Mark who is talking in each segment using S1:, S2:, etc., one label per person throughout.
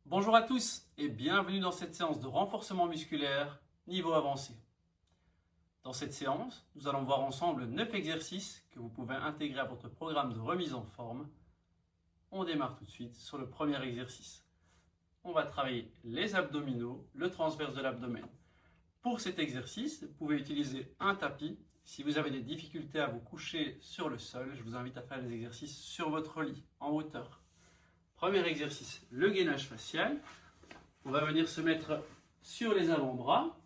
S1: Bonjour à tous et bienvenue dans cette séance de renforcement musculaire niveau avancé. Dans cette séance, nous allons voir ensemble 9 exercices que vous pouvez intégrer à votre programme de remise en forme. On démarre tout de suite sur le premier exercice. On va travailler les abdominaux, le transverse de l'abdomen. Pour cet exercice, vous pouvez utiliser un tapis. Si vous avez des difficultés à vous coucher sur le sol, je vous invite à faire les exercices sur votre lit, en hauteur. Premier exercice, le gainage facial. On va venir se mettre sur les avant-bras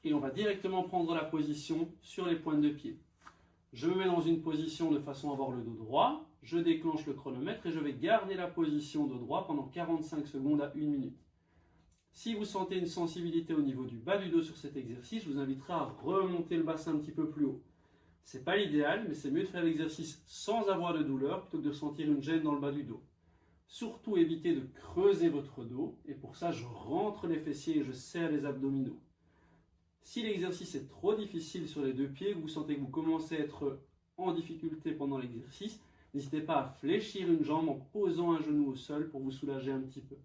S1: et on va directement prendre la position sur les pointes de pied. Je me mets dans une position de façon à avoir le dos droit. Je déclenche le chronomètre et je vais garder la position dos droit pendant 45 secondes à 1 minute. Si vous sentez une sensibilité au niveau du bas du dos sur cet exercice, je vous inviterai à remonter le bassin un petit peu plus haut. Ce n'est pas l'idéal, mais c'est mieux de faire l'exercice sans avoir de douleur plutôt que de ressentir une gêne dans le bas du dos. Surtout évitez de creuser votre dos et pour ça je rentre les fessiers et je serre les abdominaux. Si l'exercice est trop difficile sur les deux pieds, que vous sentez que vous commencez à être en difficulté pendant l'exercice, n'hésitez pas à fléchir une jambe en posant un genou au sol pour vous soulager un petit peu.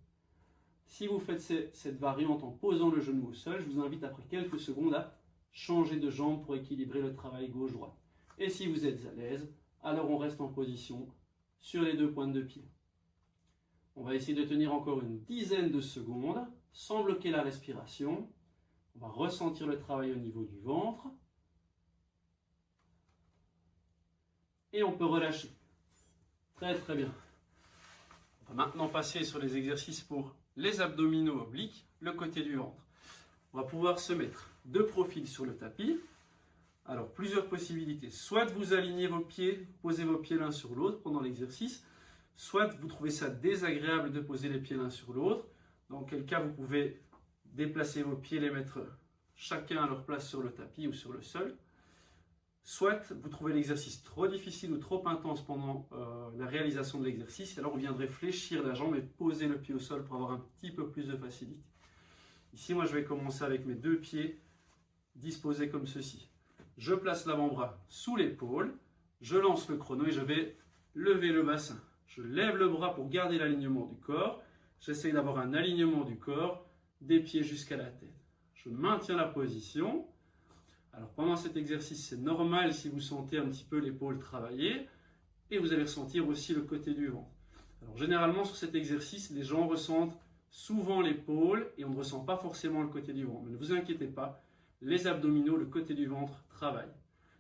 S1: Si vous faites cette variante en posant le genou au sol, je vous invite après quelques secondes à changer de jambe pour équilibrer le travail gauche-droite. Et si vous êtes à l'aise, alors on reste en position sur les deux pointes de pied. On va essayer de tenir encore une dizaine de secondes sans bloquer la respiration. On va ressentir le travail au niveau du ventre. Et on peut relâcher. Très très bien. On va maintenant passer sur les exercices pour les abdominaux obliques, le côté du ventre. On va pouvoir se mettre de profil sur le tapis. Alors plusieurs possibilités. Soit vous alignez vos pieds, posez vos pieds l'un sur l'autre pendant l'exercice. Soit vous trouvez ça désagréable de poser les pieds l'un sur l'autre, dans quel cas vous pouvez déplacer vos pieds, les mettre chacun à leur place sur le tapis ou sur le sol. Soit vous trouvez l'exercice trop difficile ou trop intense pendant la réalisation de l'exercice, et alors vous viendrez fléchir la jambe et poser le pied au sol pour avoir un petit peu plus de facilité. Ici, moi je vais commencer avec mes deux pieds disposés comme ceci. Je place l'avant-bras sous l'épaule, je lance le chrono et je vais lever le bassin. Je lève le bras pour garder l'alignement du corps. J'essaye d'avoir un alignement du corps, des pieds jusqu'à la tête. Je maintiens la position. Alors pendant cet exercice, c'est normal si vous sentez un petit peu l'épaule travailler. Et vous allez ressentir aussi le côté du ventre. Alors généralement sur cet exercice, les gens ressentent souvent l'épaule et on ne ressent pas forcément le côté du ventre. Mais ne vous inquiétez pas, les abdominaux, le côté du ventre travaillent.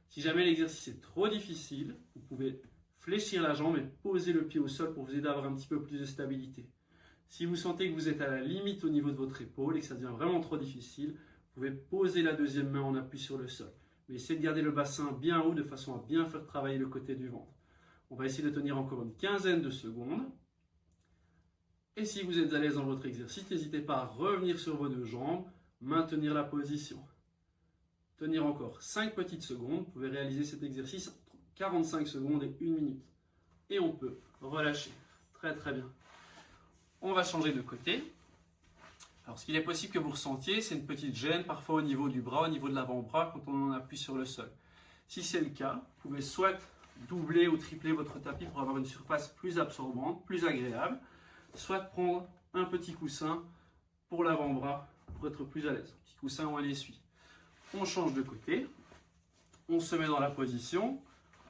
S1: Si jamais l'exercice est trop difficile, vous pouvez fléchir la jambe et poser le pied au sol pour vous aider à avoir un petit peu plus de stabilité. Si vous sentez que vous êtes à la limite au niveau de votre épaule et que ça devient vraiment trop difficile, vous pouvez poser la deuxième main en appui sur le sol. Mais essayez de garder le bassin bien haut de façon à bien faire travailler le côté du ventre. On va essayer de tenir encore une quinzaine de secondes. Et si vous êtes à l'aise dans votre exercice, n'hésitez pas à revenir sur vos deux jambes, maintenir la position. Tenir encore 5 petites secondes, vous pouvez réaliser cet exercice entre 45 secondes et 1 minute. Et on peut relâcher. Très très bien. On va changer de côté. Alors ce qu'il est possible que vous ressentiez, c'est une petite gêne parfois au niveau du bras, au niveau de l'avant-bras quand on en appuie sur le sol. Si c'est le cas, vous pouvez soit doubler ou tripler votre tapis pour avoir une surface plus absorbante, plus agréable, soit prendre un petit coussin pour l'avant-bras pour être plus à l'aise. Un petit coussin ou un essuie. On change de côté, on se met dans la position,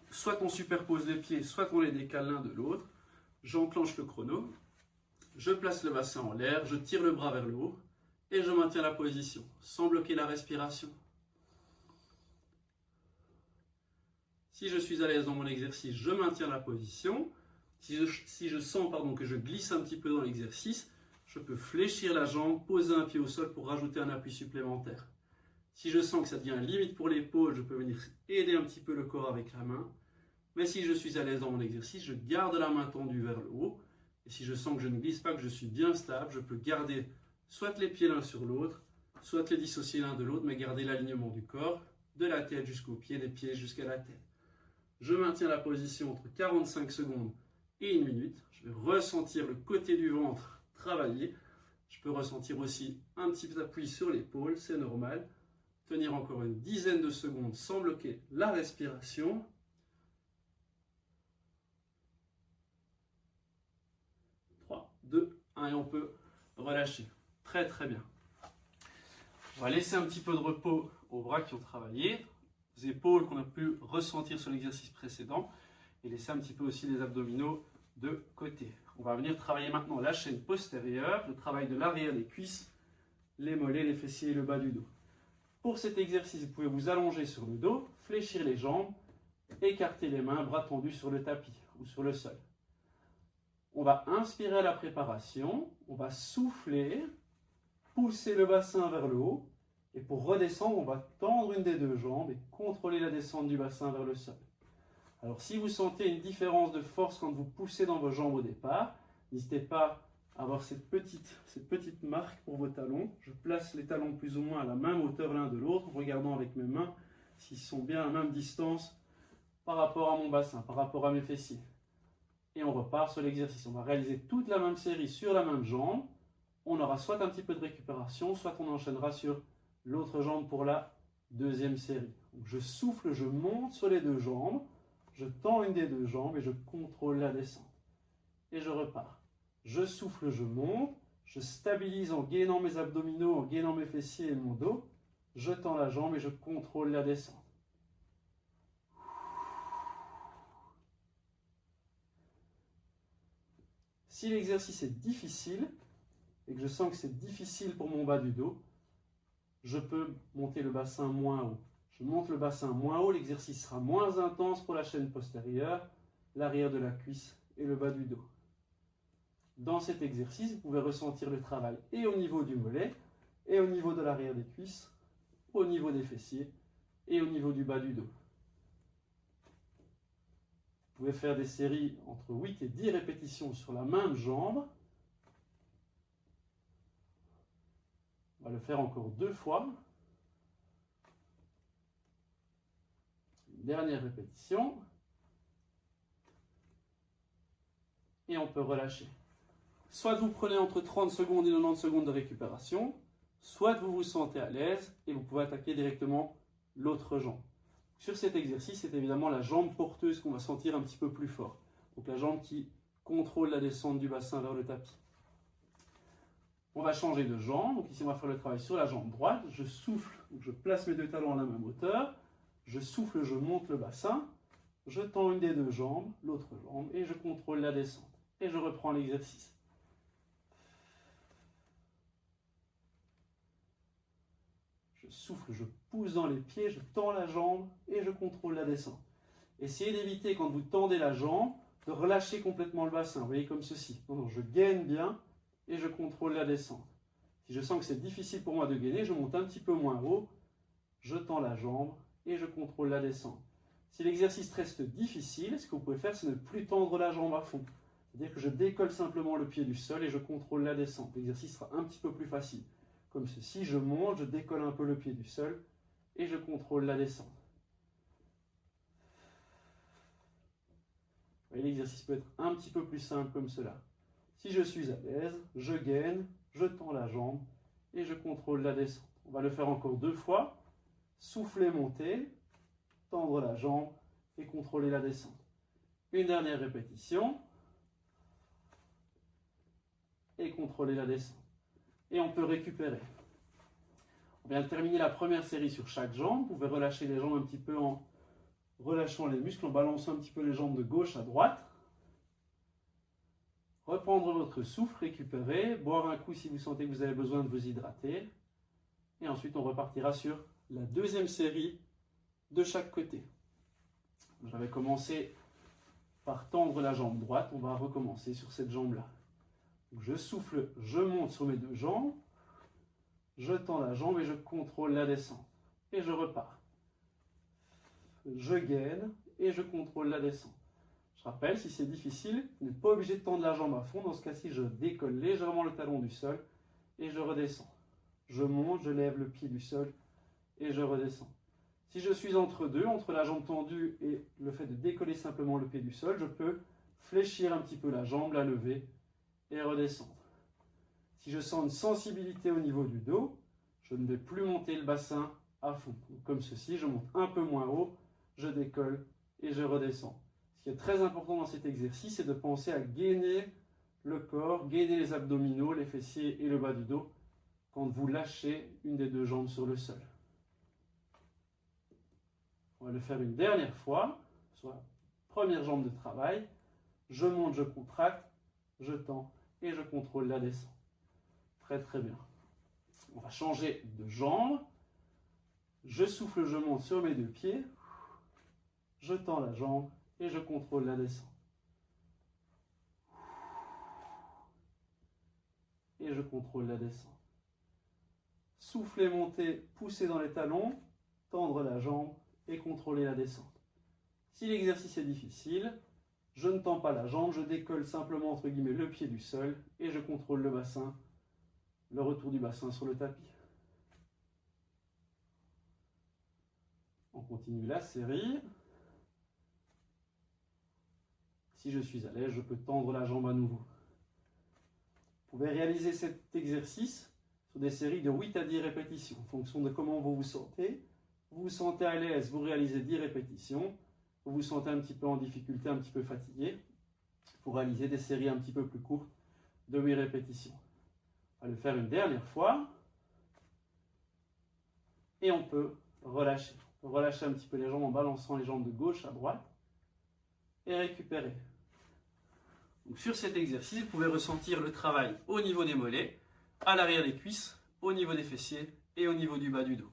S1: soit on superpose les pieds, soit on les décale l'un de l'autre. J'enclenche le chrono, je place le bassin en l'air, je tire le bras vers le haut et je maintiens la position sans bloquer la respiration. Si je suis à l'aise dans mon exercice, je maintiens la position. Si je sens que je glisse un petit peu dans l'exercice, je peux fléchir la jambe, poser un pied au sol pour rajouter un appui supplémentaire. Si je sens que ça devient limite pour l'épaule, je peux venir aider un petit peu le corps avec la main. Mais si je suis à l'aise dans mon exercice, je garde la main tendue vers le haut. Et si je sens que je ne glisse pas, que je suis bien stable, je peux garder soit les pieds l'un sur l'autre, soit les dissocier l'un de l'autre, mais garder l'alignement du corps, de la tête jusqu'aux pieds, des pieds jusqu'à la tête. Je maintiens la position entre 45 secondes et 1 minute. Je vais ressentir le côté du ventre travailler. Je peux ressentir aussi un petit appui sur l'épaule, c'est normal. Tenir encore une dizaine de secondes sans bloquer la respiration. 3, 2, 1 et on peut relâchez. Très très bien. On va laisser un petit peu de repos aux bras qui ont travaillé, aux épaules qu'on a pu ressentir sur l'exercice précédent, et laisser un petit peu aussi les abdominaux de côté. On va venir travailler maintenant la chaîne postérieure, le travail de l'arrière des cuisses, les mollets, les fessiers et le bas du dos. Pour cet exercice, vous pouvez vous allonger sur le dos, fléchir les jambes, écarter les mains, bras tendus sur le tapis ou sur le sol. On va inspirer à la préparation, on va souffler, pousser le bassin vers le haut, et pour redescendre, on va tendre une des deux jambes et contrôler la descente du bassin vers le sol. Alors si vous sentez une différence de force quand vous poussez dans vos jambes au départ, n'hésitez pas à avoir cette petite marque pour vos talons. Je place les talons plus ou moins à la même hauteur l'un de l'autre, en regardant avec mes mains s'ils sont bien à la même distance par rapport à mon bassin, par rapport à mes fessiers. Et on repart sur l'exercice. On va réaliser toute la même série sur la même jambe. On aura soit un petit peu de récupération, soit on enchaînera sur l'autre jambe pour la deuxième série. Donc je souffle, je monte sur les deux jambes, je tends une des deux jambes et je contrôle la descente. Et je repars. Je souffle, je monte, je stabilise en gainant mes abdominaux, en gainant mes fessiers et mon dos. Je tends la jambe et je contrôle la descente. Si l'exercice est difficile et que je sens que c'est difficile pour mon bas du dos, je peux monter le bassin moins haut. Je monte le bassin moins haut, l'exercice sera moins intense pour la chaîne postérieure, l'arrière de la cuisse et le bas du dos. Dans cet exercice, vous pouvez ressentir le travail et au niveau du mollet, et au niveau de l'arrière des cuisses, au niveau des fessiers et au niveau du bas du dos. Vous pouvez faire des séries entre 8 et 10 répétitions sur la même jambe. On va le faire encore 2 fois. Une dernière répétition. Et on peut relâcher. Soit vous prenez entre 30 secondes et 90 secondes de récupération, soit vous vous sentez à l'aise et vous pouvez attaquer directement l'autre jambe. Sur cet exercice, c'est évidemment la jambe porteuse qu'on va sentir un petit peu plus fort. Donc la jambe qui contrôle la descente du bassin vers le tapis. On va changer de jambe. Donc ici, on va faire le travail sur la jambe droite. Je souffle, donc je place mes deux talons à la même hauteur. Je souffle, je monte le bassin. Je tends une des deux jambes, l'autre jambe, et je contrôle la descente. Et je reprends l'exercice. Je souffle, je pousse dans les pieds, je tends la jambe et je contrôle la descente. Essayez d'éviter, quand vous tendez la jambe, de relâcher complètement le bassin. Vous voyez, comme ceci. Non, je gaine bien et je contrôle la descente. Si je sens que c'est difficile pour moi de gainer, je monte un petit peu moins haut, je tends la jambe et je contrôle la descente. Si l'exercice reste difficile, ce que vous pouvez faire, c'est ne plus tendre la jambe à fond. C'est-à-dire que je décolle simplement le pied du sol et je contrôle la descente. L'exercice sera un petit peu plus facile. Comme ceci, je monte, je décolle un peu le pied du sol et je contrôle la descente. Vous voyez, l'exercice peut être un petit peu plus simple comme cela. Si je suis à l'aise, je gaine, je tends la jambe et je contrôle la descente. On va le faire encore 2 fois. Souffler, monter, tendre la jambe et contrôler la descente. Une dernière répétition. Et contrôler la descente. Et on peut récupérer. On vient de terminer la première série sur chaque jambe. Vous pouvez relâcher les jambes un petit peu en relâchant les muscles, en balançant un petit peu les jambes de gauche à droite. Reprendre votre souffle, récupérer, boire un coup si vous sentez que vous avez besoin de vous hydrater. Et ensuite, on repartira sur la deuxième série de chaque côté. J'avais commencé par tendre la jambe droite. On va recommencer sur cette jambe-là. Je souffle, je monte sur mes deux jambes. Je tends la jambe et je contrôle la descente. Et je repars. Je gaine et je contrôle la descente. Je rappelle, si c'est difficile, vous n'êtes pas obligé de tendre la jambe à fond. Dans ce cas-ci, je décolle légèrement le talon du sol et je redescends. Je monte, je lève le pied du sol et je redescends. Si je suis entre deux, entre la jambe tendue et le fait de décoller simplement le pied du sol, je peux fléchir un petit peu la jambe, la lever et redescendre. Si je sens une sensibilité au niveau du dos, je ne vais plus monter le bassin à fond. Donc, comme ceci, je monte un peu moins haut, je décolle et je redescends. Ce qui est très important dans cet exercice, c'est de penser à gainer le corps, guidez les abdominaux, les fessiers et le bas du dos quand vous lâchez une des deux jambes sur le sol. On va le faire une dernière fois, soit première jambe de travail. Je monte, je contracte, je tends et je contrôle la descente. Très très bien. On va changer de jambe. Je souffle, je monte sur mes deux pieds. Je tends la jambe et je contrôle la descente. Et je contrôle la descente. Souffler, monter, pousser dans les talons, tendre la jambe et contrôler la descente. Si l'exercice est difficile, je ne tends pas la jambe, je décolle simplement entre guillemets le pied du sol et je contrôle le bassin, le retour du bassin sur le tapis. On continue la série. Si je suis à l'aise, je peux tendre la jambe à nouveau. Vous pouvez réaliser cet exercice sur des séries de 8 à 10 répétitions en fonction de comment vous vous sentez. Vous vous sentez à l'aise, vous réalisez 10 répétitions. Vous vous sentez un petit peu en difficulté, un petit peu fatigué. Pour réaliser des séries un petit peu plus courtes de 8 répétitions. On va le faire une dernière fois. Et on peut relâcher. On peut relâcher un petit peu les jambes en balançant les jambes de gauche à droite. Et récupérer. Donc sur cet exercice, vous pouvez ressentir le travail au niveau des mollets, à l'arrière des cuisses, au niveau des fessiers et au niveau du bas du dos.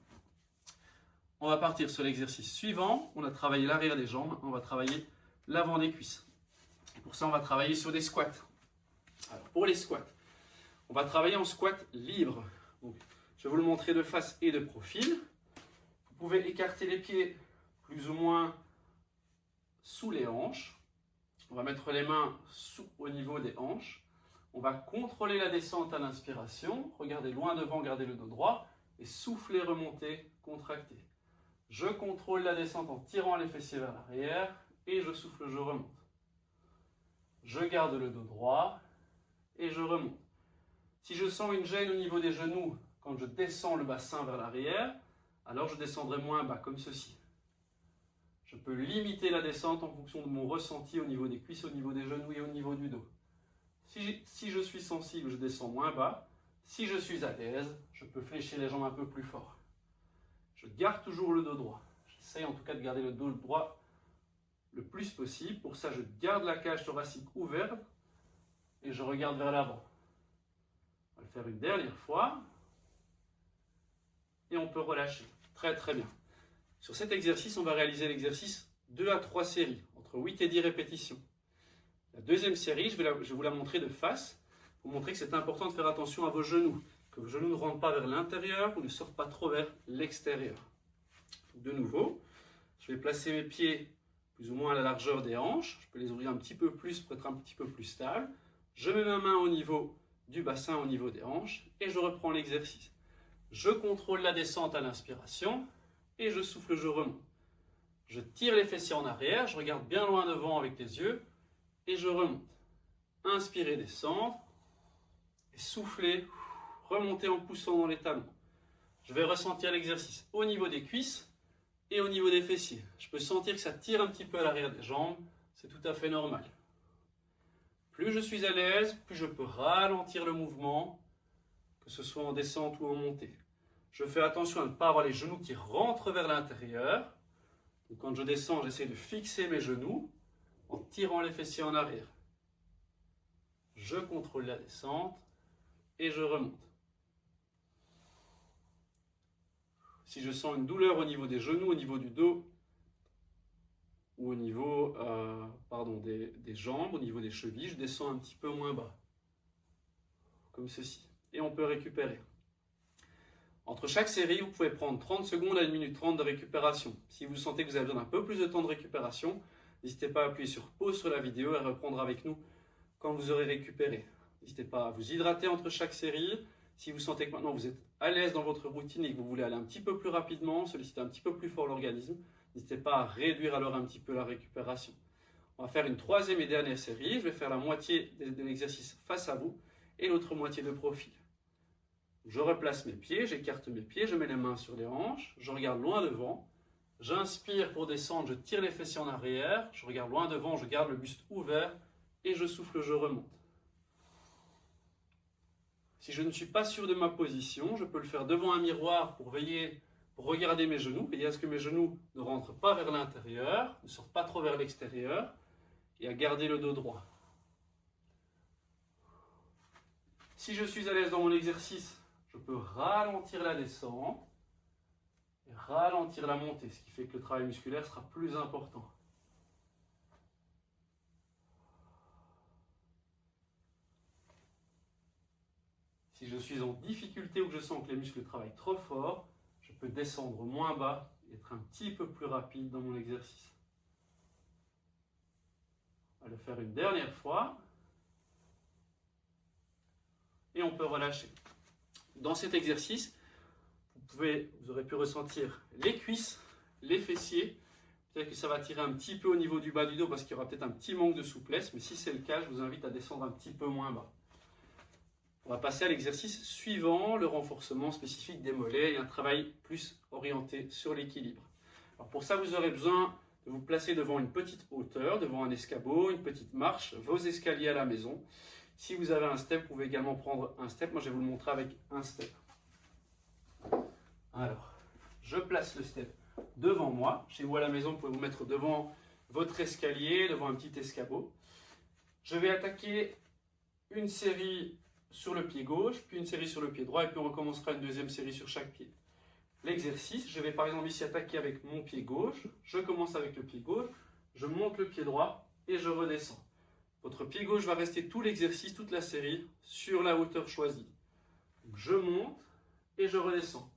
S1: On va partir sur l'exercice suivant. On a travaillé l'arrière des jambes, on va travailler l'avant des cuisses. Et pour ça, on va travailler sur des squats. Alors, pour les squats, on va travailler en squat libre. Donc, je vais vous le montrer de face et de profil. Vous pouvez écarter les pieds plus ou moins sous les hanches. On va mettre les mains au niveau des hanches. On va contrôler la descente à l'inspiration. Regardez loin devant, gardez le dos droit. Et soufflez, remontez, contractez. Je contrôle la descente en tirant les fessiers vers l'arrière. Et je souffle, je remonte. Je garde le dos droit. Et je remonte. Si je sens une gêne au niveau des genoux, quand je descends le bassin vers l'arrière, alors je descendrai moins bas, comme ceci. Je peux limiter la descente en fonction de mon ressenti au niveau des cuisses, au niveau des genoux et au niveau du dos. Si je suis sensible, je descends moins bas. Si je suis à l'aise, je peux fléchir les jambes un peu plus fort. Je garde toujours le dos droit. J'essaie en tout cas de garder le dos droit le plus possible. Pour ça, je garde la cage thoracique ouverte et je regarde vers l'avant. On va le faire une dernière fois. Et on peut relâcher. Très très bien. Sur cet exercice, on va réaliser l'exercice 2 à 3 séries, entre 8 et 10 répétitions. La deuxième série, je vais vous la montrer de face, pour montrer que c'est important de faire attention à vos genoux, que vos genoux ne rentrent pas vers l'intérieur ou ne sortent pas trop vers l'extérieur. De nouveau, je vais placer mes pieds plus ou moins à la largeur des hanches, je peux les ouvrir un petit peu plus pour être un petit peu plus stable. Je mets ma main au niveau du bassin, au niveau des hanches, et je reprends l'exercice. Je contrôle la descente à l'inspiration. Et je souffle, je remonte. Je tire les fessiers en arrière, je regarde bien loin devant avec les yeux et je remonte. Inspirez, descendre et soufflez, remontez en poussant dans les talons. Je vais ressentir l'exercice au niveau des cuisses et au niveau des fessiers. Je peux sentir que ça tire un petit peu à l'arrière des jambes, c'est tout à fait normal. Plus je suis à l'aise, plus je peux ralentir le mouvement, que ce soit en descente ou en montée. Je fais attention à ne pas avoir les genoux qui rentrent vers l'intérieur. Quand je descends, j'essaie de fixer mes genoux en tirant les fessiers en arrière. Je contrôle la descente et je remonte. Si je sens une douleur au niveau des genoux, au niveau du dos ou au niveau des jambes, au niveau des chevilles, je descends un petit peu moins bas. Comme ceci. Et on peut récupérer. Entre chaque série, vous pouvez prendre 30 secondes à 1 minute 30 de récupération. Si vous sentez que vous avez besoin d'un peu plus de temps de récupération, n'hésitez pas à appuyer sur pause sur la vidéo et à reprendre avec nous quand vous aurez récupéré. N'hésitez pas à vous hydrater entre chaque série. Si vous sentez que maintenant vous êtes à l'aise dans votre routine et que vous voulez aller un petit peu plus rapidement, solliciter un petit peu plus fort l'organisme, n'hésitez pas à réduire alors un petit peu la récupération. On va faire une troisième et dernière série. Je vais faire la moitié de l'exercice face à vous et l'autre moitié de profil. Je replace mes pieds, j'écarte mes pieds, je mets les mains sur les hanches, je regarde loin devant, j'inspire pour descendre, je tire les fessiers en arrière, je regarde loin devant, je garde le buste ouvert et je souffle, je remonte. Si je ne suis pas sûr de ma position, je peux le faire devant un miroir pour regarder mes genoux, veiller à ce que mes genoux ne rentrent pas vers l'intérieur, ne sortent pas trop vers l'extérieur, et à garder le dos droit. Si je suis à l'aise dans mon exercice, je peux ralentir la descente et ralentir la montée, ce qui fait que le travail musculaire sera plus important. Si je suis en difficulté ou que je sens que les muscles travaillent trop fort, je peux descendre moins bas et être un petit peu plus rapide dans mon exercice. On va le faire une dernière fois. Et on peut relâcher. Dans cet exercice, vous aurez pu ressentir les cuisses, les fessiers. Peut-être que ça va tirer un petit peu au niveau du bas du dos parce qu'il y aura peut-être un petit manque de souplesse. Mais si c'est le cas, je vous invite à descendre un petit peu moins bas. On va passer à l'exercice suivant, le renforcement spécifique des mollets et un travail plus orienté sur l'équilibre. Alors pour ça, vous aurez besoin de vous placer devant une petite hauteur, devant un escabeau, une petite marche, vos escaliers à la maison. Si vous avez un step, vous pouvez également prendre un step. Moi, je vais vous le montrer avec un step. Alors, je place le step devant moi. Chez vous à la maison, vous pouvez vous mettre devant votre escalier, devant un petit escabeau. Je vais attaquer une série sur le pied gauche, puis une série sur le pied droit, et puis on recommencera une deuxième série sur chaque pied. L'exercice, je vais par exemple ici attaquer avec mon pied gauche. Je commence avec le pied gauche, je monte le pied droit et je redescends. Votre pied gauche va rester tout l'exercice, toute la série, sur la hauteur choisie. Donc je monte et je redescends.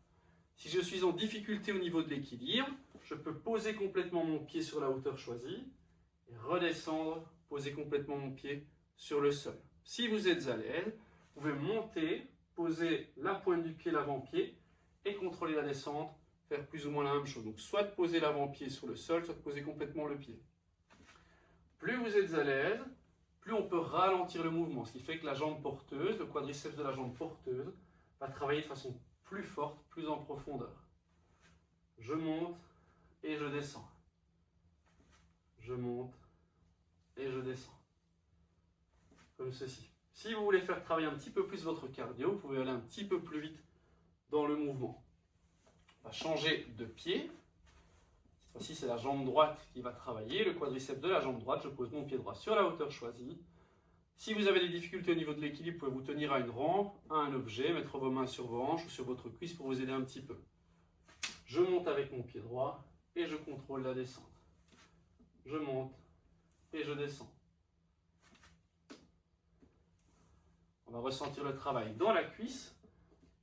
S1: Si je suis en difficulté au niveau de l'équilibre, je peux poser complètement mon pied sur la hauteur choisie et redescendre, poser complètement mon pied sur le sol. Si vous êtes à l'aise, vous pouvez monter, poser la pointe du pied, l'avant-pied et contrôler la descente, faire plus ou moins la même chose. Donc soit de poser l'avant-pied sur le sol, soit de poser complètement le pied. Plus vous êtes à l'aise, plus on peut ralentir le mouvement, ce qui fait que la jambe porteuse, le quadriceps de la jambe porteuse, va travailler de façon plus forte, plus en profondeur. Je monte et je descends. Je monte et je descends. Comme ceci. Si vous voulez faire travailler un petit peu plus votre cardio, vous pouvez aller un petit peu plus vite dans le mouvement. On va changer de pied. Cette fois-ci, c'est la jambe droite qui va travailler. Le quadriceps de la jambe droite, je pose mon pied droit sur la hauteur choisie. Si vous avez des difficultés au niveau de l'équilibre, vous pouvez vous tenir à une rampe, à un objet, mettre vos mains sur vos hanches ou sur votre cuisse pour vous aider un petit peu. Je monte avec mon pied droit et je contrôle la descente. Je monte et je descends. On va ressentir le travail dans la cuisse.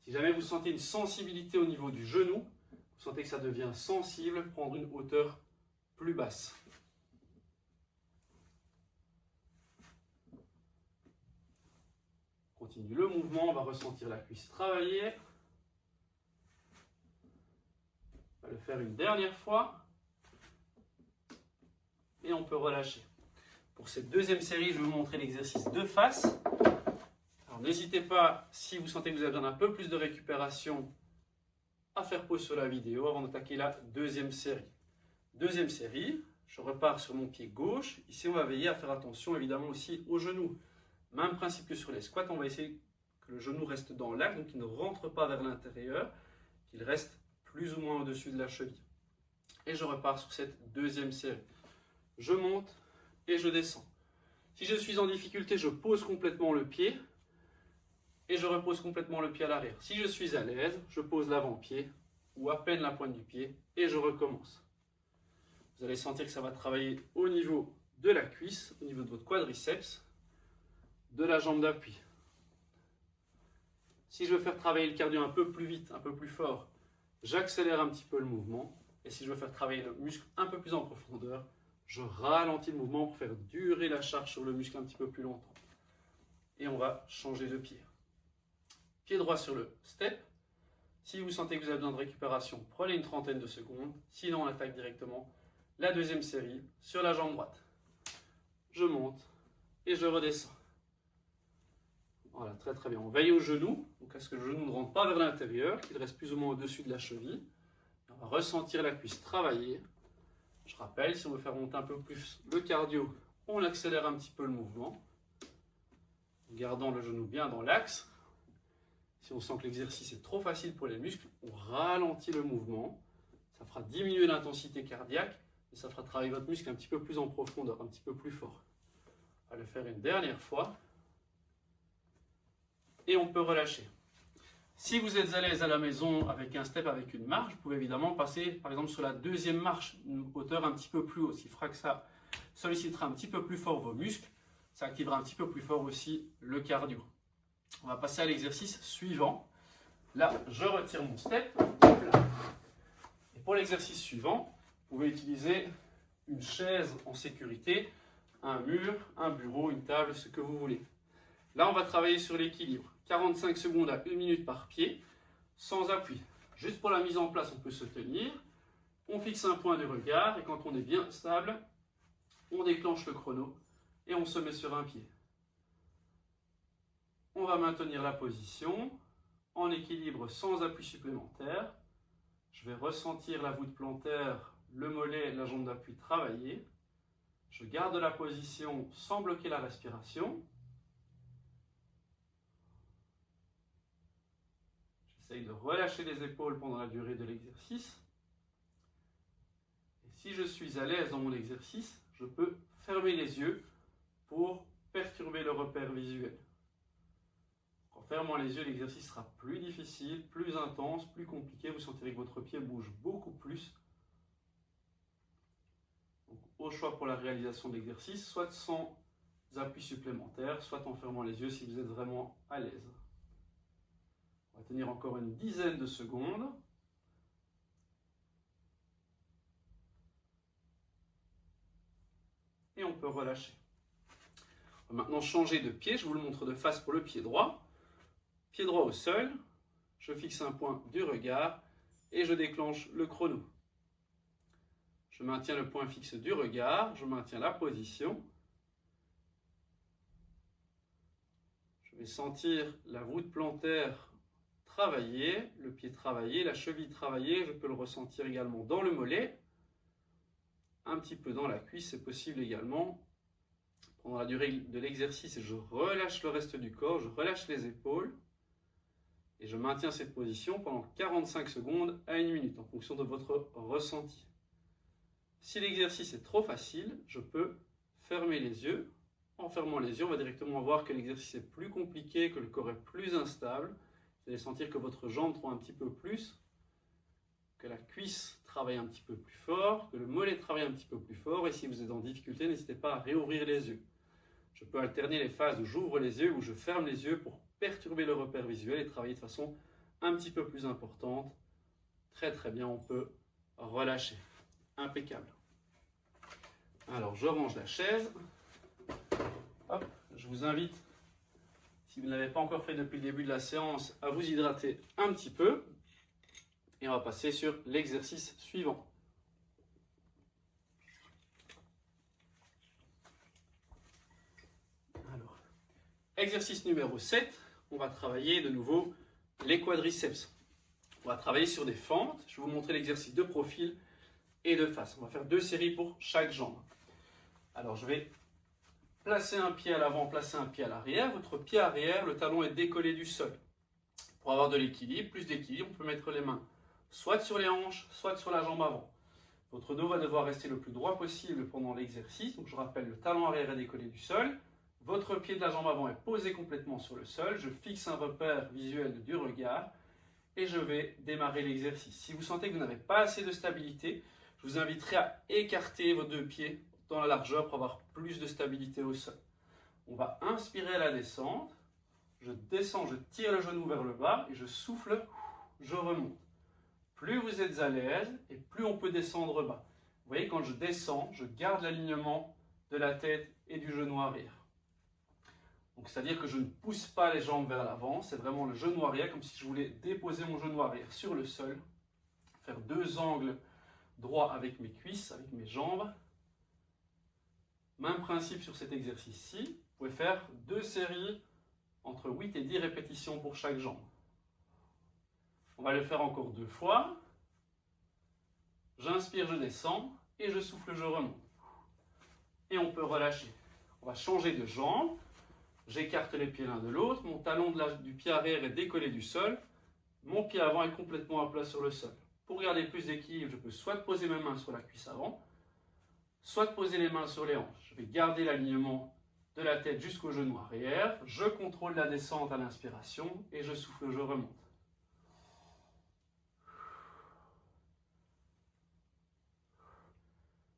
S1: Si jamais vous sentez une sensibilité au niveau du genou, vous sentez que ça devient sensible, prendre une hauteur plus basse. On continue le mouvement, on va ressentir la cuisse travailler. On va le faire une dernière fois. Et on peut relâcher. Pour cette deuxième série, je vais vous montrer l'exercice de face. Alors n'hésitez pas, si vous sentez que vous avez besoin d'un peu plus de récupération, à faire pause sur la vidéo avant d'attaquer la deuxième série. Deuxième série, je repars sur mon pied gauche. Ici, on va veiller à faire attention évidemment aussi aux genoux. Même principe que sur les squats, on va essayer que le genou reste dans l'axe, donc qu'il ne rentre pas vers l'intérieur, qu'il reste plus ou moins au-dessus de la cheville. Et je repars sur cette deuxième série. Je monte et je descends. Si je suis en difficulté, je pose complètement le pied et je repose complètement le pied à l'arrière. Si je suis à l'aise, je pose l'avant-pied ou à peine la pointe du pied et je recommence. Vous allez sentir que ça va travailler au niveau de la cuisse, au niveau de votre quadriceps, de la jambe d'appui. Si je veux faire travailler le cardio un peu plus vite, un peu plus fort, j'accélère un petit peu le mouvement. Et si je veux faire travailler le muscle un peu plus en profondeur, je ralentis le mouvement pour faire durer la charge sur le muscle un petit peu plus longtemps. Et on va changer de pied. Pied droit sur le step. Si vous sentez que vous avez besoin de récupération, prenez une trentaine de secondes. Sinon, on attaque directement la deuxième série sur la jambe droite. Je monte et je redescends. Voilà, très très bien. On veille au genou, donc à ce que le genou ne rentre pas vers l'intérieur, qu'il reste plus ou moins au-dessus de la cheville. On va ressentir la cuisse travailler. Je rappelle, si on veut faire monter un peu plus le cardio, on accélère un petit peu le mouvement, en gardant le genou bien dans l'axe. Si on sent que l'exercice est trop facile pour les muscles, on ralentit le mouvement. Ça fera diminuer l'intensité cardiaque et ça fera travailler votre muscle un petit peu plus en profondeur, un petit peu plus fort. On va le faire une dernière fois. Et on peut relâcher. Si vous êtes à l'aise à la maison avec un step, avec une marche, vous pouvez évidemment passer par exemple sur la deuxième marche, une hauteur un petit peu plus haute. Ce qui fera que ça sollicitera un petit peu plus fort vos muscles. Ça activera un petit peu plus fort aussi le cardio. On va passer à l'exercice suivant. Là, je retire mon step. Et pour l'exercice suivant, vous pouvez utiliser une chaise en sécurité, un mur, un bureau, une table, ce que vous voulez. Là, on va travailler sur l'équilibre. 45 secondes à 1 minute par pied, sans appui. Juste pour la mise en place, on peut se tenir. On fixe un point de regard et quand on est bien stable, on déclenche le chrono et on se met sur un pied. On va maintenir la position en équilibre sans appui supplémentaire. Je vais ressentir la voûte plantaire, le mollet, la jambe d'appui travailler. Je garde la position sans bloquer la respiration. J'essaye de relâcher les épaules pendant la durée de l'exercice. Et si je suis à l'aise dans mon exercice, je peux fermer les yeux pour perturber le repère visuel. En fermant les yeux, l'exercice sera plus difficile, plus intense, plus compliqué. Vous sentirez que votre pied bouge beaucoup plus. Donc, au choix pour la réalisation de l'exercice, soit sans appui supplémentaire, soit en fermant les yeux si vous êtes vraiment à l'aise. On va tenir encore une dizaine de secondes. Et on peut relâcher. On va maintenant changer de pied. Je vous le montre de face pour le pied droit. Pied droit au sol. Je fixe un point du regard et je déclenche le chrono. Je maintiens le point fixe du regard. Je maintiens la position. Je vais sentir la voûte plantaire travailler, le pied travailler, la cheville travailler. Je peux le ressentir également dans le mollet. Un petit peu dans la cuisse, c'est possible également. Pendant la durée de l'exercice, je relâche le reste du corps, je relâche les épaules et je maintiens cette position pendant 45 secondes à 1 minute en fonction de votre ressenti. Si l'exercice est trop facile, je peux fermer les yeux. En fermant les yeux, on va directement voir que l'exercice est plus compliqué, que le corps est plus instable. Vous allez sentir que votre jambe trouve un petit peu plus, que la cuisse travaille un petit peu plus fort, que le mollet travaille un petit peu plus fort. Et si vous êtes en difficulté, n'hésitez pas à réouvrir les yeux. Je peux alterner les phases où j'ouvre les yeux, où je ferme les yeux pour perturber le repère visuel et travailler de façon un petit peu plus importante. Très très bien, on peut relâcher. Impeccable. Alors, je range la chaise. Hop, je vous invite, si vous ne l'avez pas encore fait depuis le début de la séance, à vous hydrater un petit peu. Et on va passer sur l'exercice suivant. Alors, exercice numéro 7, on va travailler de nouveau les quadriceps. On va travailler sur des fentes. Je vais vous montrer l'exercice de profil et de face. On va faire 2 séries pour chaque jambe. Alors, je vais placer un pied à l'avant, placer un pied à l'arrière. Votre pied arrière, le talon est décollé du sol. Pour avoir de l'équilibre, plus d'équilibre, on peut mettre les mains soit sur les hanches, soit sur la jambe avant. Votre dos va devoir rester le plus droit possible pendant l'exercice. Donc je rappelle, le talon arrière est décollé du sol. Votre pied de la jambe avant est posé complètement sur le sol. Je fixe un repère visuel du regard et je vais démarrer l'exercice. Si vous sentez que vous n'avez pas assez de stabilité, je vous inviterai à écarter vos 2 pieds dans la largeur pour avoir plus de stabilité au sol. On va inspirer à la descente. Je descends, je tire le genou vers le bas et je souffle, je remonte. Plus vous êtes à l'aise et plus on peut descendre bas. Vous voyez, quand je descends, je garde l'alignement de la tête et du genou arrière. Donc, c'est-à-dire que je ne pousse pas les jambes vers l'avant, c'est vraiment le genou arrière, comme si je voulais déposer mon genou arrière sur le sol, faire 2 angles droits avec mes cuisses, avec mes jambes. Même principe sur cet exercice-ci. Vous pouvez faire 2 séries entre 8 et 10 répétitions pour chaque jambe. On va le faire encore 2 fois. J'inspire, je descends et je souffle, je remonte. Et on peut relâcher. On va changer de jambe. J'écarte les pieds l'un de l'autre, mon talon du pied arrière est décollé du sol, mon pied avant est complètement à plat sur le sol. Pour garder plus d'équilibre, je peux soit poser mes mains sur la cuisse avant, soit poser les mains sur les hanches. Je vais garder l'alignement de la tête jusqu'au genou arrière, je contrôle la descente à l'inspiration et je souffle, je remonte.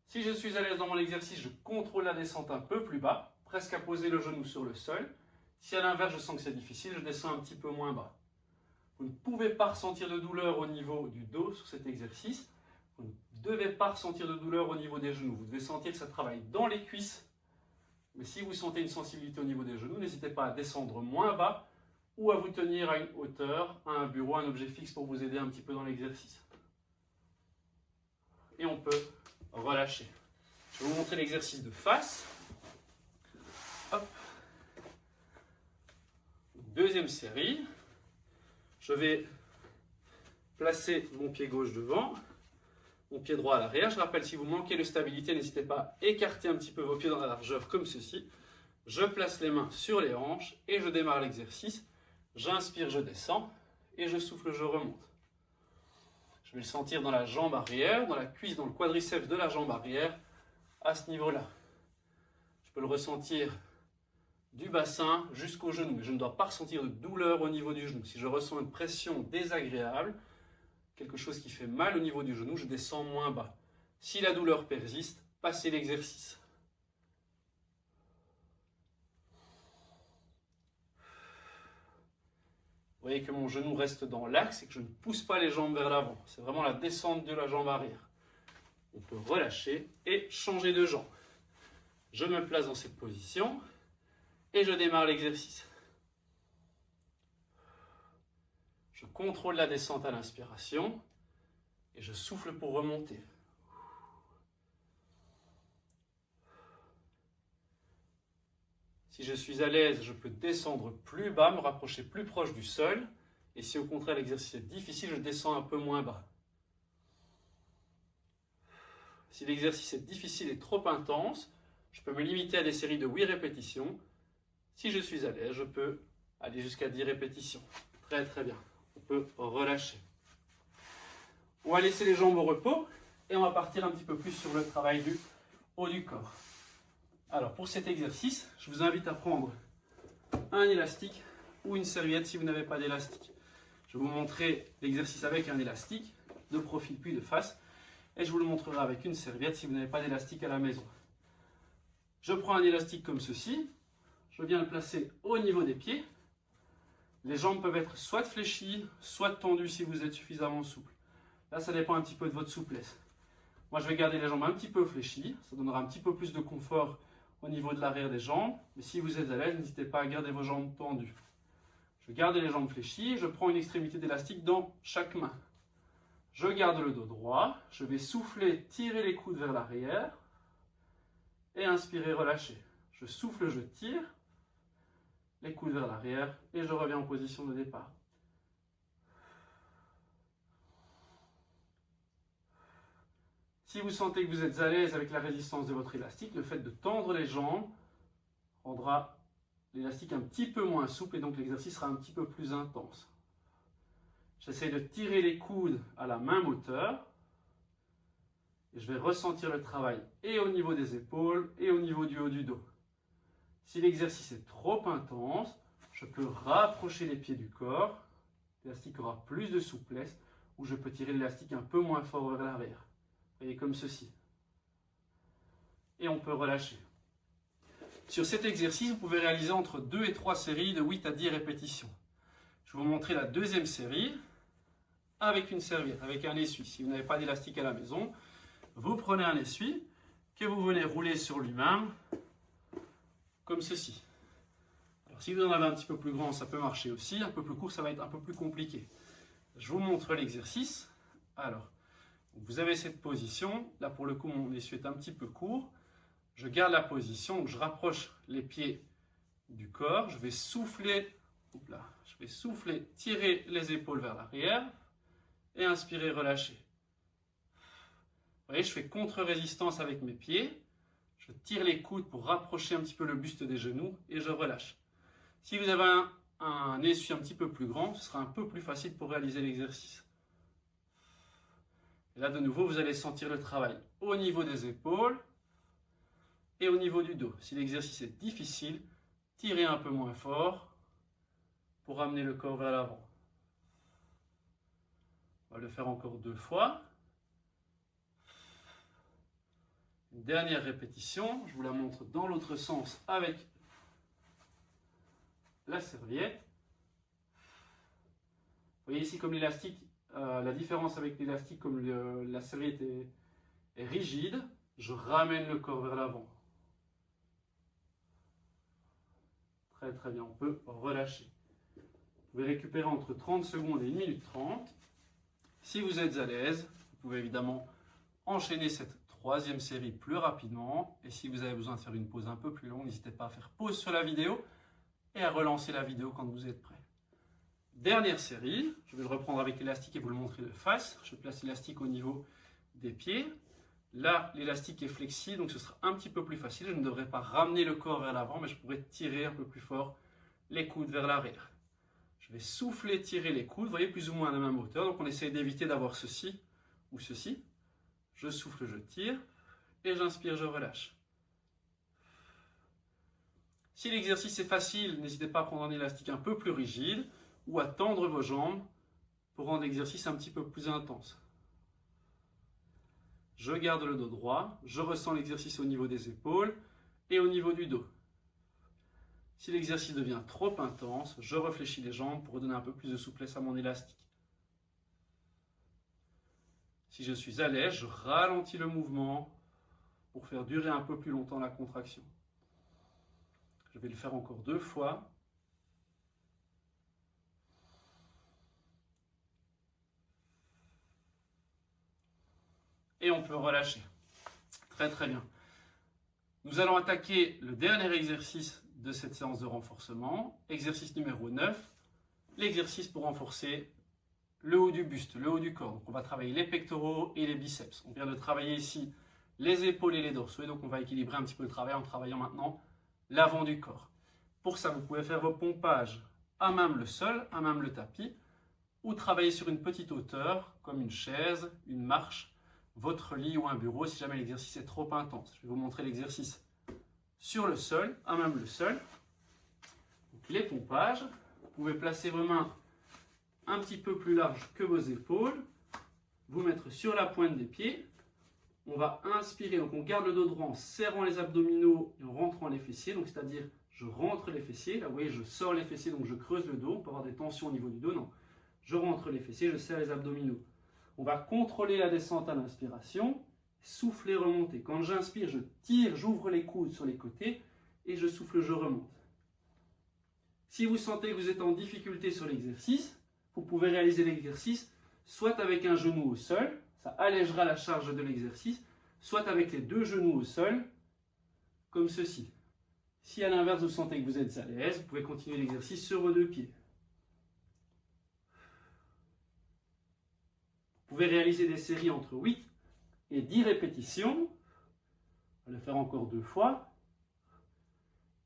S1: Si je suis à l'aise dans mon exercice, je contrôle la descente un peu plus bas, presque à poser le genou sur le sol. Si à l'inverse, je sens que c'est difficile, je descends un petit peu moins bas. Vous ne pouvez pas ressentir de douleur au niveau du dos sur cet exercice. Vous ne devez pas ressentir de douleur au niveau des genoux. Vous devez sentir que ça travaille dans les cuisses. Mais si vous sentez une sensibilité au niveau des genoux, n'hésitez pas à descendre moins bas ou à vous tenir à une hauteur, à un bureau, un objet fixe pour vous aider un petit peu dans l'exercice. Et on peut relâcher. Je vais vous montrer l'exercice de face. Hop. Deuxième série. Je vais placer mon pied gauche devant, mon pied droit à l'arrière. Je rappelle, si vous manquez de stabilité, n'hésitez pas à écarter un petit peu vos pieds dans la largeur comme ceci. Je place les mains sur les hanches et je démarre l'exercice. J'inspire, je descends et je souffle, je remonte. Je vais le sentir dans la jambe arrière, dans la cuisse, dans le quadriceps de la jambe arrière, à ce niveau-là. Je peux le ressentir du bassin jusqu'au genou, mais je ne dois pas ressentir de douleur au niveau du genou. Si je ressens une pression désagréable, quelque chose qui fait mal au niveau du genou, je descends moins bas. Si la douleur persiste, passez l'exercice. Vous voyez que mon genou reste dans l'axe et que je ne pousse pas les jambes vers l'avant. C'est vraiment la descente de la jambe arrière. On peut relâcher et changer de jambe. Je me place dans cette position et je démarre l'exercice. Je contrôle la descente à l'inspiration et je souffle pour remonter. Si je suis à l'aise, je peux descendre plus bas, me rapprocher plus proche du sol. Et si au contraire l'exercice est difficile, je descends un peu moins bas. Si l'exercice est difficile et trop intense, je peux me limiter à des séries de 8 répétitions. Si je suis à l'aise, je peux aller jusqu'à 10 répétitions. Très très bien. On peut relâcher. On va laisser les jambes au repos et on va partir un petit peu plus sur le travail du haut du corps. Alors pour cet exercice, je vous invite à prendre un élastique ou une serviette si vous n'avez pas d'élastique. Je vais vous montrer l'exercice avec un élastique, de profil puis de face, et je vous le montrerai avec une serviette si vous n'avez pas d'élastique à la maison. Je prends un élastique comme ceci, je viens le placer au niveau des pieds. Les jambes peuvent être soit fléchies, soit tendues si vous êtes suffisamment souple. Là, ça dépend un petit peu de votre souplesse. Moi, je vais garder les jambes un petit peu fléchies, ça donnera un petit peu plus de confort au niveau de l'arrière des jambes. Mais si vous êtes à l'aise, n'hésitez pas à garder vos jambes tendues. Je garde les jambes fléchies, je prends une extrémité d'élastique dans chaque main. Je garde le dos droit, je vais souffler, tirer les coudes vers l'arrière et inspirer, relâcher. Je souffle, je tire, les coudes vers l'arrière et je reviens en position de départ. Si vous sentez que vous êtes à l'aise avec la résistance de votre élastique, le fait de tendre les jambes rendra l'élastique un petit peu moins souple et donc l'exercice sera un petit peu plus intense. J'essaie de tirer les coudes à la même hauteur et je vais ressentir le travail et au niveau des épaules et au niveau du haut du dos. Si l'exercice est trop intense, je peux rapprocher les pieds du corps, l'élastique aura plus de souplesse ou je peux tirer l'élastique un peu moins fort vers l'arrière. Et comme ceci. Et on peut relâcher. Sur cet exercice, vous pouvez réaliser entre 2 et 3 séries de 8 à 10 répétitions. Je vais vous montrer la deuxième série avec une serviette, avec un essuie. Si vous n'avez pas d'élastique à la maison, vous prenez un essuie que vous venez rouler sur lui-même, comme ceci. Alors, si vous en avez un petit peu plus grand, ça peut marcher aussi. Un peu plus court, ça va être un peu plus compliqué. Je vous montre l'exercice. Alors, vous avez cette position, là pour le coup mon essuie est un petit peu court, je garde la position, donc je rapproche les pieds du corps, je vais souffler, tirer les épaules vers l'arrière et inspirer, relâcher. Vous voyez, je fais contre-résistance avec mes pieds, je tire les coudes pour rapprocher un petit peu le buste des genoux et je relâche. Si vous avez un essuie un petit peu plus grand, ce sera un peu plus facile pour réaliser l'exercice. Et là, de nouveau, vous allez sentir le travail au niveau des épaules et au niveau du dos. Si l'exercice est difficile, tirez un peu moins fort pour amener le corps vers l'avant. On va le faire encore 2 fois. Une dernière répétition, je vous la montre dans l'autre sens avec la serviette. Vous voyez ici comme l'élastique, la différence avec l'élastique, comme la serviette est rigide, je ramène le corps vers l'avant. Très très bien, on peut relâcher. Vous pouvez récupérer entre 30 secondes et 1 minute 30. Si vous êtes à l'aise, vous pouvez évidemment enchaîner cette 3e série plus rapidement. Et si vous avez besoin de faire une pause un peu plus longue, n'hésitez pas à faire pause sur la vidéo et à relancer la vidéo quand vous êtes prêt. Dernière série, je vais le reprendre avec l'élastique et vous le montrer de face. Je place l'élastique au niveau des pieds. Là, l'élastique est flexible, donc ce sera un petit peu plus facile. Je ne devrais pas ramener le corps vers l'avant, mais je pourrais tirer un peu plus fort les coudes vers l'arrière. Je vais souffler, tirer les coudes, vous voyez, plus ou moins à la même hauteur. Donc on essaie d'éviter d'avoir ceci ou ceci. Je souffle, je tire, et j'inspire, je relâche. Si l'exercice est facile, n'hésitez pas à prendre un élastique un peu plus rigide ou à tendre vos jambes pour rendre l'exercice un petit peu plus intense. Je garde le dos droit, je ressens l'exercice au niveau des épaules et au niveau du dos. Si l'exercice devient trop intense, je réfléchis les jambes pour donner un peu plus de souplesse à mon élastique. Si je suis à l'aise, je ralentis le mouvement pour faire durer un peu plus longtemps la contraction. Je vais le faire encore 2 fois. Et on peut relâcher. Très très bien. Nous allons attaquer le dernier exercice de cette séance de renforcement. Exercice numéro 9. L'exercice pour renforcer le haut du buste, le haut du corps. Donc on va travailler les pectoraux et les biceps. On vient de travailler ici les épaules et les dorsaux. Et donc on va équilibrer un petit peu le travail en travaillant maintenant l'avant du corps. Pour ça, vous pouvez faire vos pompages à même le sol, à même le tapis, ou travailler sur une petite hauteur, comme une chaise, une marche, votre lit ou un bureau, si jamais l'exercice est trop intense. Je vais vous montrer l'exercice sur le sol, à même le sol. Donc, les pompages, vous pouvez placer vos mains un petit peu plus larges que vos épaules, vous mettre sur la pointe des pieds. On va inspirer, donc on garde le dos droit en serrant les abdominaux et en rentrant les fessiers, donc c'est-à-dire je rentre les fessiers, là vous voyez je sors les fessiers, donc je creuse le dos, on peut avoir des tensions au niveau du dos, non. Je rentre les fessiers, je serre les abdominaux. On va contrôler la descente à l'inspiration, souffler, remonter. Quand j'inspire, je tire, j'ouvre les coudes sur les côtés et je souffle, je remonte. Si vous sentez que vous êtes en difficulté sur l'exercice, vous pouvez réaliser l'exercice soit avec un genou au sol, ça allègera la charge de l'exercice, soit avec les 2 genoux au sol, comme ceci. Si à l'inverse vous sentez que vous êtes à l'aise, vous pouvez continuer l'exercice sur vos 2 pieds. Vous pouvez réaliser des séries entre 8 et 10 répétitions. On va le faire encore 2 fois.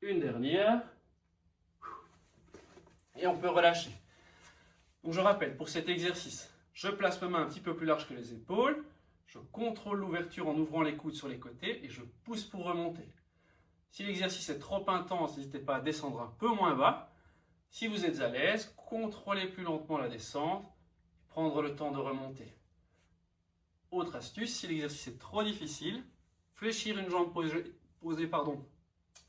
S1: Une dernière. Et on peut relâcher. Donc je rappelle, pour cet exercice, je place ma main un petit peu plus large que les épaules. Je contrôle l'ouverture en ouvrant les coudes sur les côtés et je pousse pour remonter. Si l'exercice est trop intense, n'hésitez pas à descendre un peu moins bas. Si vous êtes à l'aise, contrôlez plus lentement la descente et prendre le temps de remonter. Autre astuce, si l'exercice est trop difficile, fléchir une jambe, poser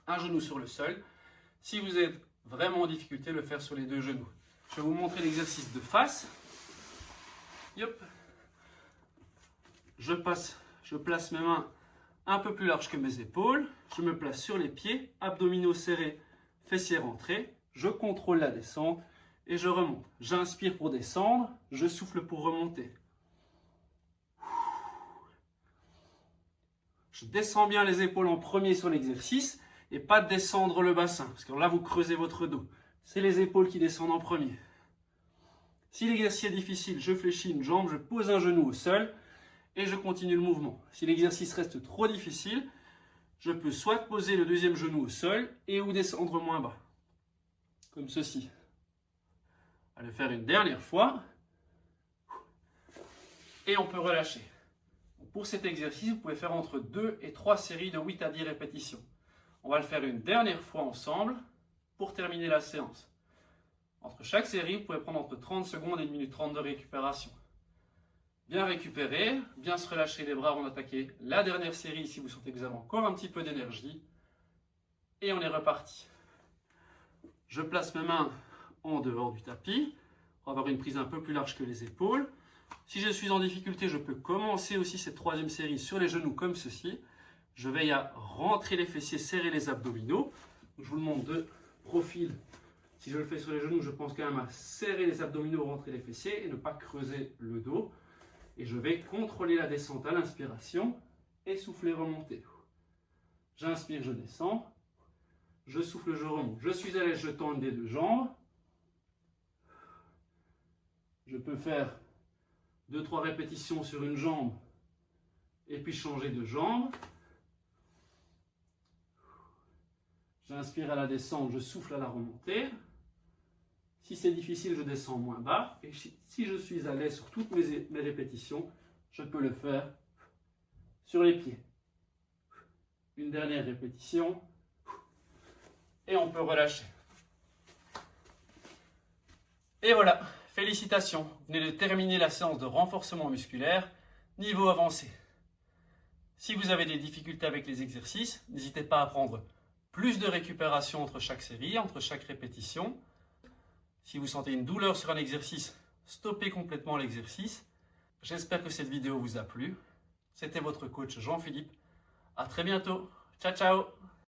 S1: un genou sur le sol. Si vous êtes vraiment en difficulté, le faire sur les 2 genoux. Je vais vous montrer l'exercice de face. Yop. Je place mes mains un peu plus larges que mes épaules. Je me place sur les pieds, abdominaux serrés, fessiers rentrés. Je contrôle la descente et je remonte. J'inspire pour descendre, je souffle pour remonter. Je descends bien les épaules en premier sur l'exercice et pas descendre le bassin, parce que là vous creusez votre dos. C'est les épaules qui descendent en premier. Si l'exercice est difficile, je fléchis une jambe, je pose un genou au sol et je continue le mouvement. Si l'exercice reste trop difficile, je peux soit poser le 2e genou au sol et ou descendre moins bas. comme ceci. On va le faire une dernière fois. Et on peut relâcher. Pour cet exercice, vous pouvez faire entre 2 et 3 séries de 8 à 10 répétitions. On va le faire une dernière fois ensemble pour terminer la séance. Entre chaque série, vous pouvez prendre entre 30 secondes et 1 minute 30 de récupération. Bien récupérer, bien se relâcher les bras avant d'attaquer la dernière série si vous sentez que vous avez encore un petit peu d'énergie. Et on est reparti. Je place mes mains en dehors du tapis pour avoir une prise un peu plus large que les épaules. Si je suis en difficulté, je peux commencer aussi cette troisième série sur les genoux comme ceci. Je veille à rentrer les fessiers, serrer les abdominaux. Je vous le montre de profil. Si je le fais sur les genoux, je pense quand même à serrer les abdominaux, rentrer les fessiers et ne pas creuser le dos. Et je vais contrôler la descente à l'inspiration et souffler, remonter. J'inspire, je descends. Je souffle, je remonte. Je suis à l'aise, je tends une des deux jambes. Je peux faire 2-3 répétitions sur une jambe et puis changer de jambe. J'inspire à la descente, je souffle à la remontée. Si c'est difficile, je descends moins bas. Et si je suis à l'aise sur toutes mes répétitions, je peux le faire sur les pieds. Une dernière répétition. Et on peut relâcher. Et voilà, félicitations, vous venez de terminer la séance de renforcement musculaire, niveau avancé. Si vous avez des difficultés avec les exercices, n'hésitez pas à prendre plus de récupération entre chaque série, entre chaque répétition. Si vous sentez une douleur sur un exercice, stoppez complètement l'exercice. J'espère que cette vidéo vous a plu. C'était votre coach Jean-Philippe. À très bientôt. Ciao, ciao!